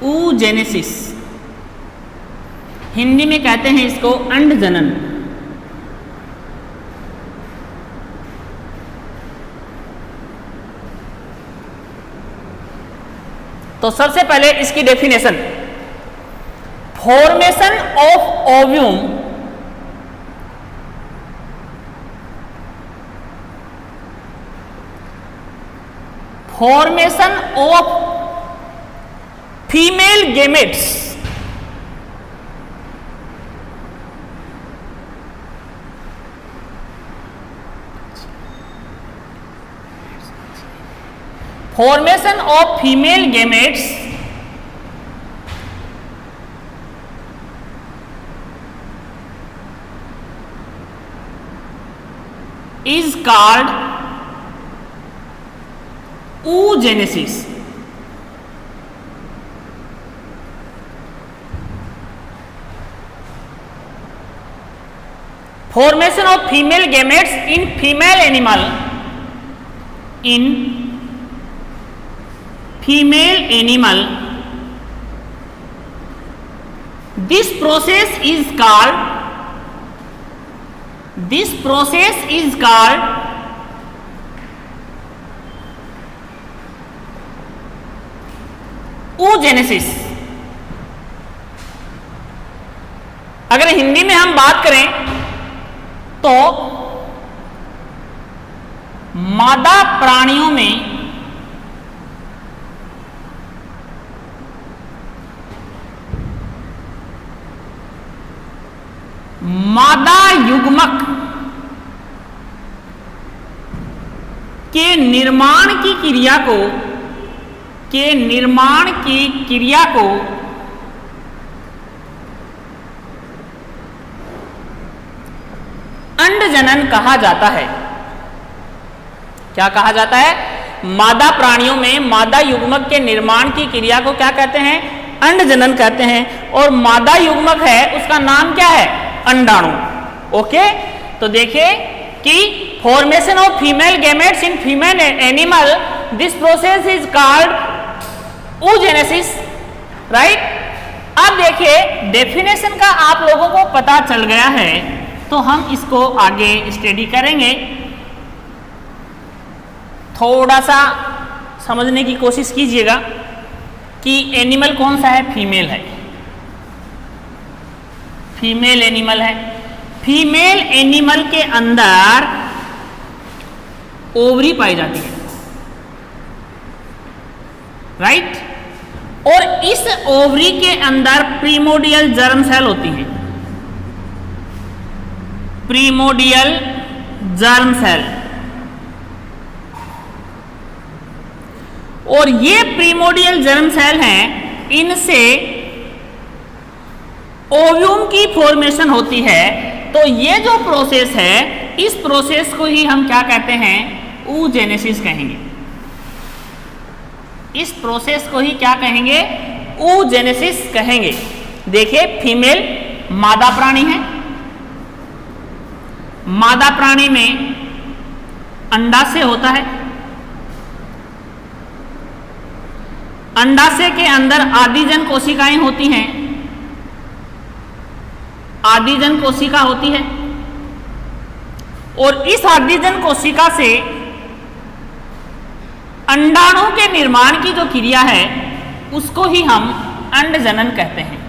oogenesis, Hindi में कहते हैं इसको अंड जनन। तो सबसे पहले इसकी definition, formation of ovum formation of female gametes formation of female gametes is called oogenesis. Formation of female gametes in female animal, in female animal, this process is called oogenesis। अगर हिंदी में हम बात करें तो मादा प्राणियों में मादा युग्मक के निर्माण की क्रिया को अंडजनन कहा जाता है। क्या कहा जाता है? मादा प्राणियों में मादा युग्मक के निर्माण की क्रिया को क्या कहते हैं? अंडजनन कहते हैं। और मादा युग्मक है उसका नाम क्या है? अंडाणु। ओके, तो देखिए कि formation of female gametes in female animal, this process is called oogenesis, right. अब देखिए डेफिनेशन का आप लोगों को पता चल गया है, तो हम इसको आगे स्टडी करेंगे। थोड़ा सा समझने की कोशिश कीजिएगा कि एनिमल कौन सा है? फीमेल है, फीमेल एनिमल है। फीमेल एनिमल के अंदर ओवरी पाई जाती है, राइट। और इस ओवरी के अंदर प्रीमोडियल जर्म सेल होती है, प्रीमोडियल जर्म सेल। और ये प्रीमोडियल जर्म सेल हैं, इनसे ओव्यूम की फॉर्मेशन होती है। तो ये जो प्रोसेस है, इस प्रोसेस को ही हम क्या कहते हैं? oogenesis कहेंगे। इस प्रोसेस को ही क्या कहेंगे? oogenesis कहेंगे। देखिए फीमेल मादा प्राणी है, मादा प्राणी में अंडाशय होता है, अंडाशय के अंदर आदिजन कोशिकाएं होती हैं, आदिजन कोशिका होती है। और इस आदिजन कोशिका से अंडाणु के निर्माण की जो क्रिया है उसको ही हम अंडजनन कहते हैं।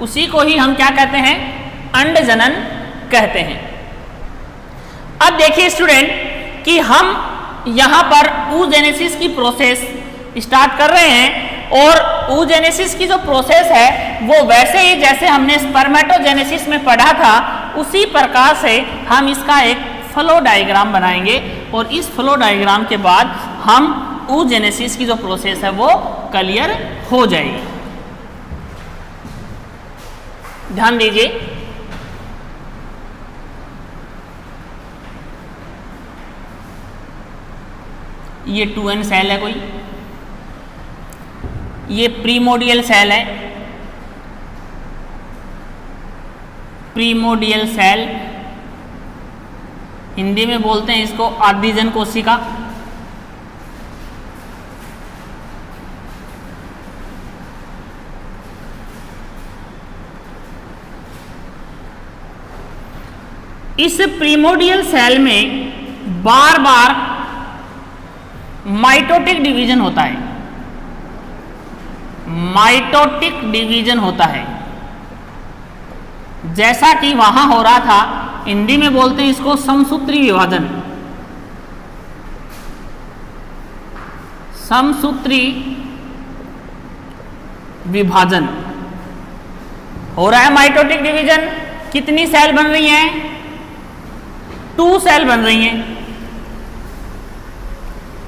उसी को ही हम क्या कहते हैं? अंडजनन कहते हैं। अब देखिए स्टूडेंट कि हम यहां पर oogenesis की प्रोसेस स्टार्ट कर रहे हैं। और oogenesis की जो प्रोसेस है वो वैसे ही जैसे हमने स्पर्मेटोजेनेसिस में पढ़ा था, उसी प्रकार से हम इसका एक फ्लो डायग्राम बनाएंगे। और इस फ्लो डायग्राम के बाद हम oogenesis की जो प्रोसेस है वो क्लियर हो जाएगी। ध्यान दीजिए, ये 2n सेल है कोई, ये प्रीमोडियल सेल है, प्रीमोडियल सेल हिंदी में बोलते हैं इसको आदिजन कोशिका। इस प्रीमोर्डियल सेल में बार बार माइटोटिक डिवीजन होता है, माइटोटिक डिवीजन होता है, जैसा कि वहां हो रहा था। हिंदी में बोलते हैं इसको समसूत्री विभाजन, समसूत्री विभाजन हो रहा है। माइटोटिक डिवीजन कितनी सेल बन रही हैं? 2 सेल बन रही हैं,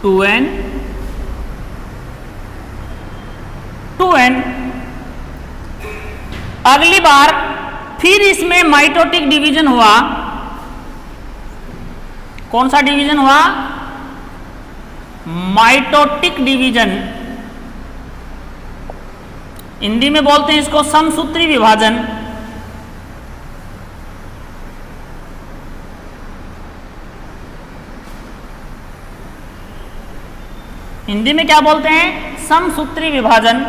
2n 2n। अगली बार फिर इसमें माइटोटिक डिवीजन हुआ। कौन सा डिवीजन हुआ? Mitotic division. हिंदी में बोलते हैं इसको समसूत्री विभाजन। हिंदी में क्या बोलते हैं? समसूत्री विभाजन।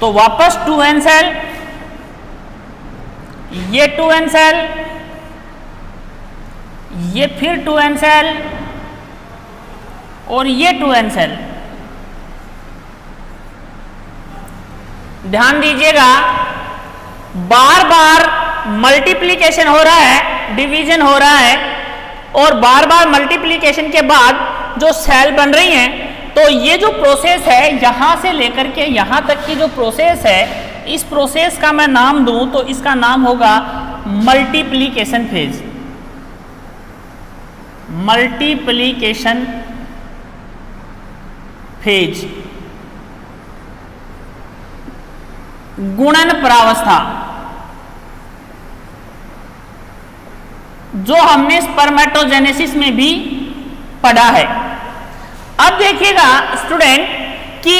तो वापस 2n सेल, ये 2n सेल, ये फिर 2n सेल और ये 2n सेल। ध्यान दीजिएगा, बार बार मल्टीप्लिकेशन हो रहा है, डिवीजन हो रहा है, और बार बार मल्टीप्लिकेशन के बाद जो सेल बन रही हैं, तो ये जो प्रोसेस है यहां से लेकर के यहां तक की जो प्रोसेस है, इस प्रोसेस का मैं नाम दूं तो इसका नाम होगा मल्टीप्लिकेशन फेज। मल्टीप्लिकेशन फेज, गुणन प्रावस्था, जो हमने स्पर्मेटोजेनेसिस में भी पढ़ा है। अब देखिएगा स्टूडेंट कि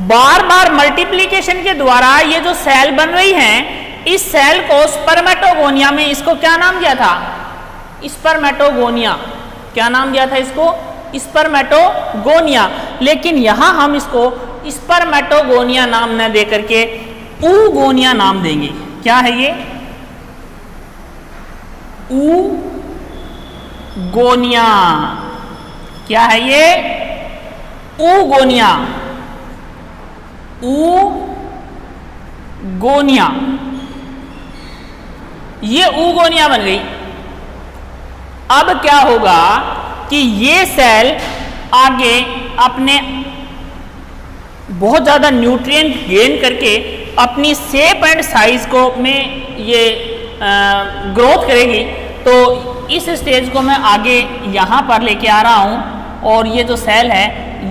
बार बार मल्टीप्लिकेशन के द्वारा ये जो सेल बन रही हैं, इस सेल को स्पर्मेटोगोनिया में इसको क्या नाम दिया था? स्पर्मेटोगोनिया। क्या नाम दिया था इसको? स्पर्मेटोगोनिया। लेकिन यहां हम इसको स्पर्मेटोगोनिया नाम न दे करके ऊगोनिया नाम देंगे। क्या है ये? ऊगोनिया। क्या है ये? ऊगोनिया। ऊगोनिया, ये ऊगोनिया बन गई। अब क्या होगा कि ये सेल आगे अपने बहुत ज़्यादा न्यूट्रिएंट गेन करके अपनी शेप एंड साइज को में ये ग्रोथ करेगी। तो इस स्टेज को मैं आगे यहाँ पर लेके आ रहा हूँ, और ये जो सेल है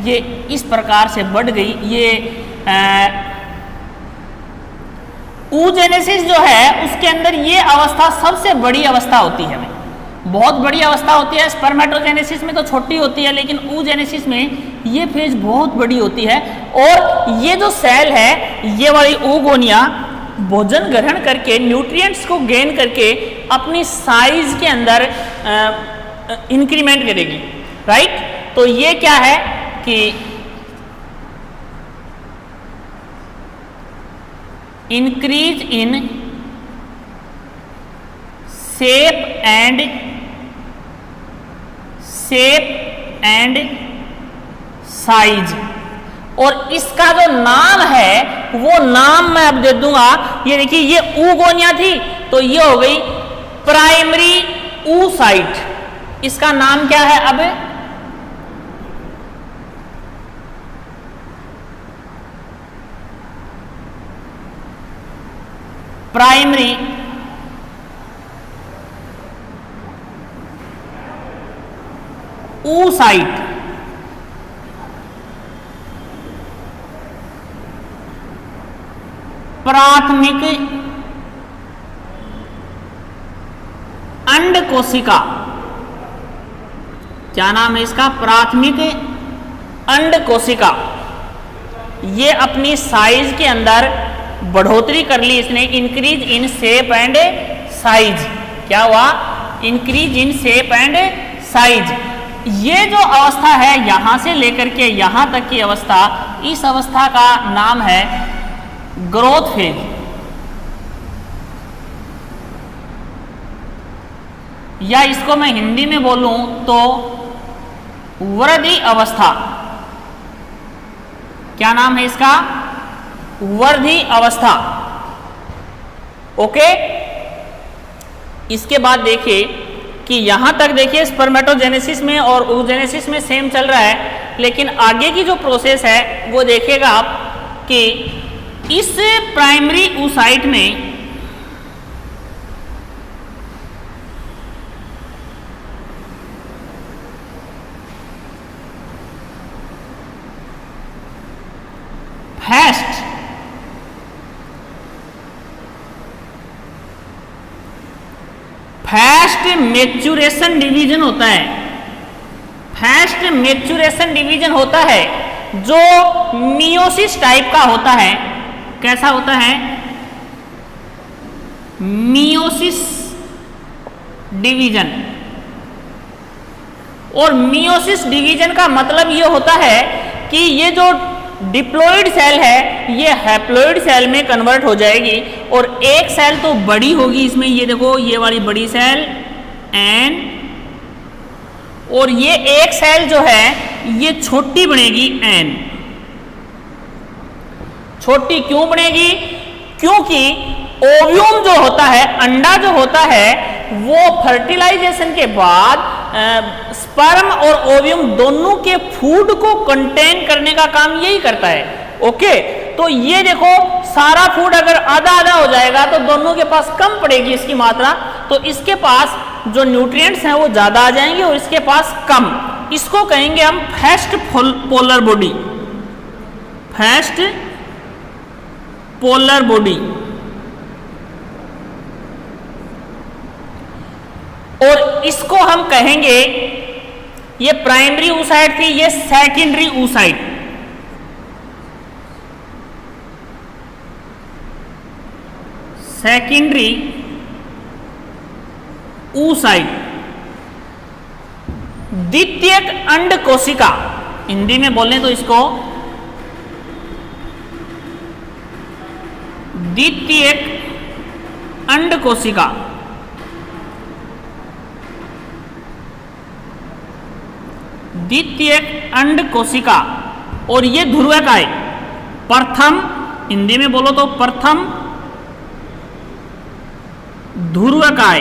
ये इस प्रकार से बढ़ गई। ये oogenesis जो है उसके अंदर ये अवस्था सबसे बड़ी अवस्था होती है, बहुत बड़ी अवस्था होती है। स्पर्मेटोजेनेसिस में तो छोटी होती है, लेकिन oogenesis में ये फेज बहुत बड़ी होती है। और ये जो सेल है, ये वाली ऊगोनिया भोजन ग्रहण करके न्यूट्रिएंट्स को गेन करके अपनी साइज के अंदर इंक्रीमेंट करेगी, राइट। तो ये क्या है कि increase in shape and size. और इसका जो नाम है वो नाम मैं अब दे दूंगा। ये देखिए, ये ऊगोनिया थी तो ये हो गई प्राइमरी ऊसाइट। इसका नाम क्या है अब? Primary oocyte। प्राथमिक अंड कोशिका। क्या नाम है इसका? प्राथमिक अंड कोशिका। ये अपनी साइज के अंदर बढ़ोतरी कर ली इसने, increase in shape and size. क्या हुआ? Increase in shape and size. ये जो अवस्था है यहां से लेकर के यहां तक की अवस्था, इस अवस्था का नाम है ग्रोथ फेज। या इसको मैं हिंदी में बोलूं तो वृद्धि अवस्था। क्या नाम है इसका? वृद्धि अवस्था। ओके, इसके बाद देखिए कि यहां तक देखिए स्पर्मेटोजेनेसिस में और oogenesis में सेम चल रहा है, लेकिन आगे की जो प्रोसेस है वो देखिएगा आप कि इस प्राइमरी oocyte में फास्ट मैच्यूरेशन डिवीजन होता है। फास्ट मैच्यूरेशन डिवीजन होता है जो मियोसिस टाइप का होता है। कैसा होता है? Meiosis division. और मियोसिस डिवीजन का मतलब ये होता है कि ये जो डिप्लॉइड सेल है ये हैप्लॉइड सेल में कन्वर्ट हो जाएगी, और एक सेल तो बड़ी होगी इसमें, ये देखो ये वाली बड़ी सेल एन, और ये एक सेल जो है ये छोटी बनेगी एन। छोटी क्यों बनेगी? क्योंकि ओव्यूम जो होता है, अंडा जो होता है, वो फर्टिलाइजेशन के बाद स्पर्म और ओव्यूम दोनों के फूड को कंटेन करने का काम यही करता है। ओके, तो ये देखो सारा फूड अगर आधा आधा हो जाएगा तो दोनों के पास कम पड़ेगी इसकी मात्रा, तो इसके पास जो न्यूट्रिएंट्स हैं वो ज्यादा आ जाएंगे और इसके पास कम। इसको कहेंगे हम fast polar body. Fast polar body. और इसको हम कहेंगे, ये प्राइमरी oocyte थी, ये सेकेंडरी oocyte। Secondary oocyte। द्वितीयक अंड कोशिका, हिंदी में बोलें तो इसको द्वितीयक अंड कोशिका। द्वितीयक अंड कोशिका। और ये ध्रुवकाय। प्रथम, हिंदी में बोलो तो प्रथम ध्रुवकाय।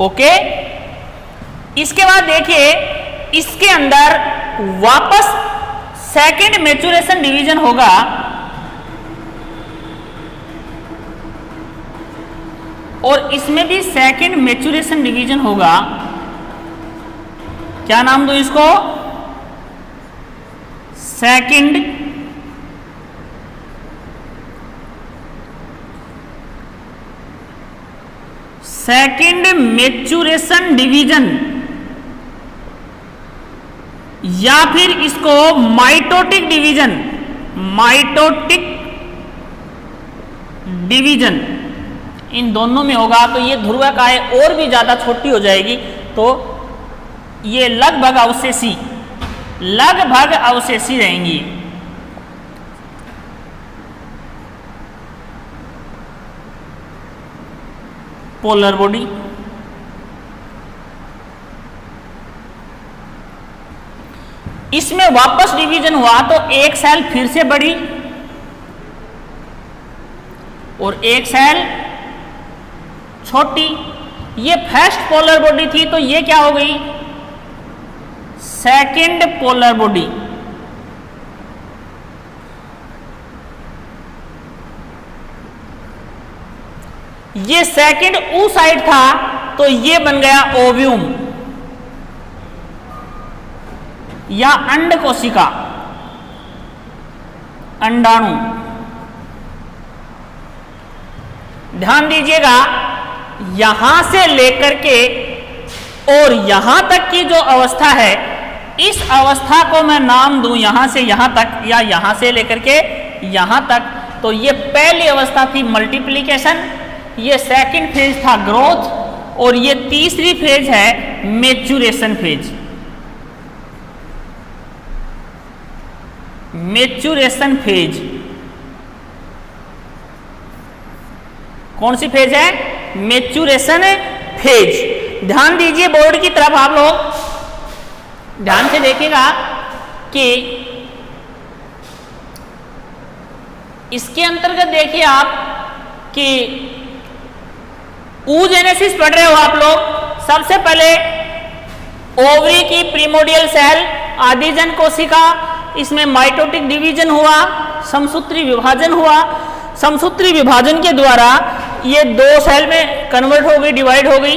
ओके, इसके बाद देखिए इसके अंदर वापस सेकेंड मैच्यूरेशन डिवीजन होगा। और इसमें भी सेकेंड मैच्यूरेशन डिवीजन होगा। क्या नाम दो इसको? सेकेंड मैच्यूरेशन डिवीजन, या फिर इसको mitotic division. Mitotic division in दोनों में होगा। तो ये ध्रुवकाय और भी ज्यादा छोटी हो जाएगी, तो ये लगभग अवशेषी रहेंगी। Polar body. इसमें वापस डिवीजन हुआ तो एक सेल फिर से बढ़ी और एक सेल छोटी। ये फर्स्ट पोलर बॉडी थी, तो ये क्या हो गई? Second polar body. ये सेकेंड oocyte था, तो ये बन गया ओव्यूम या अंड कोशिका, अंडाणु। ध्यान दीजिएगा, यहां से लेकर के और यहां तक की जो अवस्था है, इस अवस्था को मैं नाम दूं यहां से यहां तक या यहां से लेकर के यहां तक, तो ये पहली अवस्था थी मल्टीप्लिकेशन, ये सेकंड फेज था ग्रोथ, और ये तीसरी फेज है मैच्यूरेशन फेज। मैच्यूरेशन फेज कौन सी फेज है? Maturation phase. ध्यान दीजिए बोर्ड की तरफ, आप लोग ध्यान से देखिएगा कि इसके अंतर्गत देखिए आप कि oogenesis पढ़ रहे हो आप लोग। सबसे पहले ओवरी की प्रिमोडियल सेल आदिजन कोशिका, इसमें माइटोटिक डिवीजन हुआ, समसूत्री विभाजन हुआ। समसूत्री विभाजन के द्वारा ये दो सेल में कन्वर्ट हो गई, डिवाइड हो गई,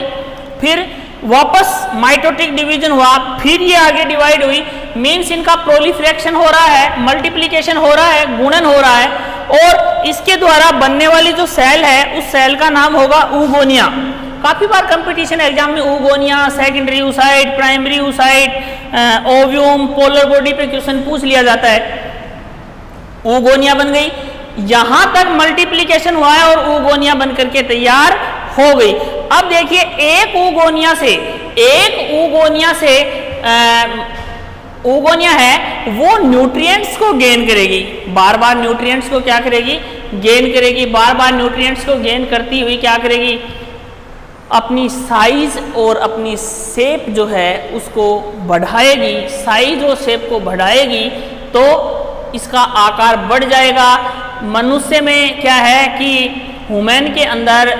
फिर वापस माइटोटिक डिवीजन हुआ, फिर ये आगे डिवाइड हुई। मीन्स इनका प्रोलिफरेशन हो रहा है, मल्टीप्लिकेशन हो रहा है, गुणन हो रहा है, और इसके द्वारा बनने वाली जो सेल है उस सेल का नाम होगा ऊगोनिया। काफी बार कंपटीशन एग्जाम में oogonia, secondary oocyte, primary oocyte, ovum, polar body पे क्वेश्चन पूछ लिया जाता है। ऊगोनिया बन गई, यहां तक मल्टीप्लिकेशन हुआ है और ऊगोनिया बन करके तैयार हो गई। अब देखिए एक ऊगोनिया से ऊगोनिया है वो न्यूट्रिएंट्स को गेन करेगी, बार बार न्यूट्रिएंट्स को क्या करेगी, गेन करेगी। बार बार न्यूट्रिएंट्स को गेन करती हुई क्या करेगी, अपनी साइज और अपनी शेप जो है उसको बढ़ाएगी। साइज और शेप को बढ़ाएगी तो इसका आकार बढ़ जाएगा। मनुष्य में क्या है कि ह्यूमन के अंदर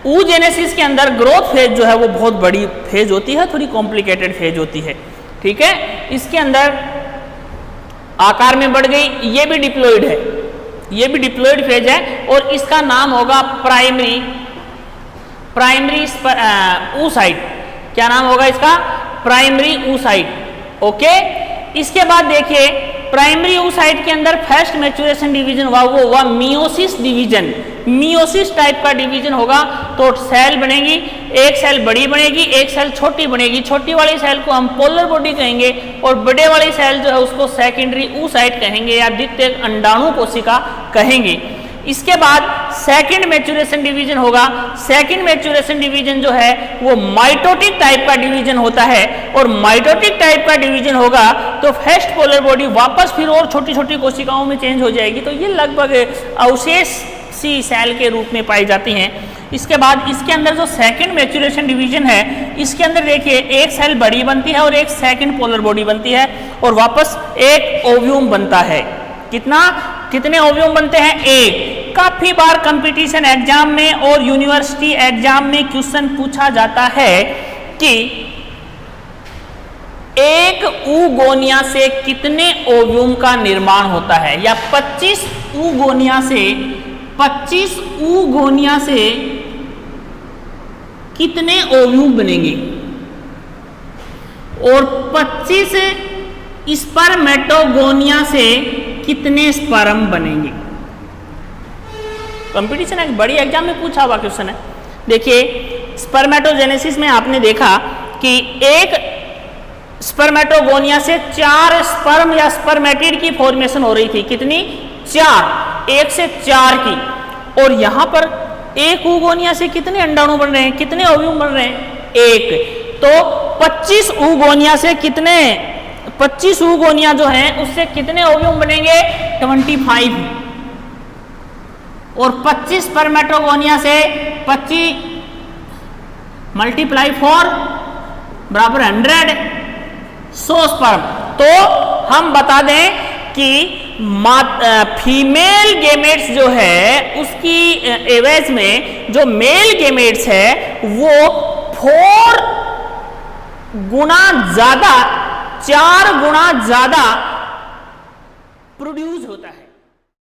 oogenesis के अंदर ग्रोथ फेज जो है वो बहुत बड़ी फेज होती है, थोड़ी कॉम्प्लिकेटेड फेज होती है, ठीक है। इसके अंदर आकार में बढ़ गई, ये भी डिप्लॉइड है, ये भी डिप्लॉइड फेज है और इसका नाम होगा प्राइमरी oocyte। क्या नाम होगा इसका, प्राइमरी oocyte। ओके, इसके बाद देखिए प्राइमरी oocyte के अंदर फर्स्ट मैच्योरेशन डिवीजन हुआ, वो हुआ मियोसिस डिवीजन। मियोसिस टाइप का डिवीजन होगा तो सेल बनेगी, एक सेल बड़ी बनेगी, एक सेल छोटी बनेगी। छोटी वाली सेल को हम पोलर बॉडी कहेंगे और बड़े वाली सेल जो है उसको सेकेंडरी oocyte कहेंगे या द्वितीयक अंडाणु कोशिका कहेंगे। इसके बाद सेकंड मैच्योरेशन डिवीजन होगा। सेकंड मैच्योरेशन डिवीजन जो है वो माइटोटिक टाइप का डिवीजन होता है और माइटोटिक टाइप का डिवीजन होगा तो फर्स्ट पोलर बॉडी वापस फिर और छोटी छोटी कोशिकाओं में चेंज हो जाएगी। तो ये लगभग अवशेष सी सेल के रूप में पाई जाती हैं। इसके बाद इसके अंदर जो सेकंड मैच्योरेशन डिवीजन है इसके अंदर देखिए एक सेल बड़ी बनती है और एक सेकंड पोलर बॉडी बनती है और वापस एक ओव्यूम बनता है। कितने ओव्यूम बनते हैं, एक। काफी बार कंपटीशन एग्जाम में और यूनिवर्सिटी एग्जाम में क्वेश्चन पूछा जाता है कि एक ऊगोनिया से कितने ओव्यूम का निर्माण होता है, या 25 ऊगोनिया से कितने ओव्यूम बनेंगे और 25 स्पर्मेटोगोनिया से कितने स्पर्म बनेंगे। कंपटीशन एक बड़ी एग्जाम में पूछा हुआ क्वेश्चन है। देखिए स्पर्मेटोजेनेसिस में आपने देखा कि एक स्पर्मेटोगोनिया से 4 स्पर्म या स्पर्मेटिड की फॉर्मेशन हो रही थी। कितनी, 4, 1 से 4 की। और यहां पर एक ऊगोनिया से कितने अंडाणु बन रहे हैं, कितने ओव्यूम बन रहे हैं, 1। तो 25 ऊगोनिया से कितने, 25 ऊगोनिया जो हैं उससे कितने ओव्यूम बनेंगे, 25। और 25 स्पर्मेटोगोनिया से 25 × 4 बराबर 100, 100 स्पर्म। तो हम बता दें कि फीमेल गेमेट्स जो है उसकी एवज में जो मेल गेमेट्स है वो 4 गुना ज्यादा, 4 गुना ज्यादा प्रोड्यूस होता है।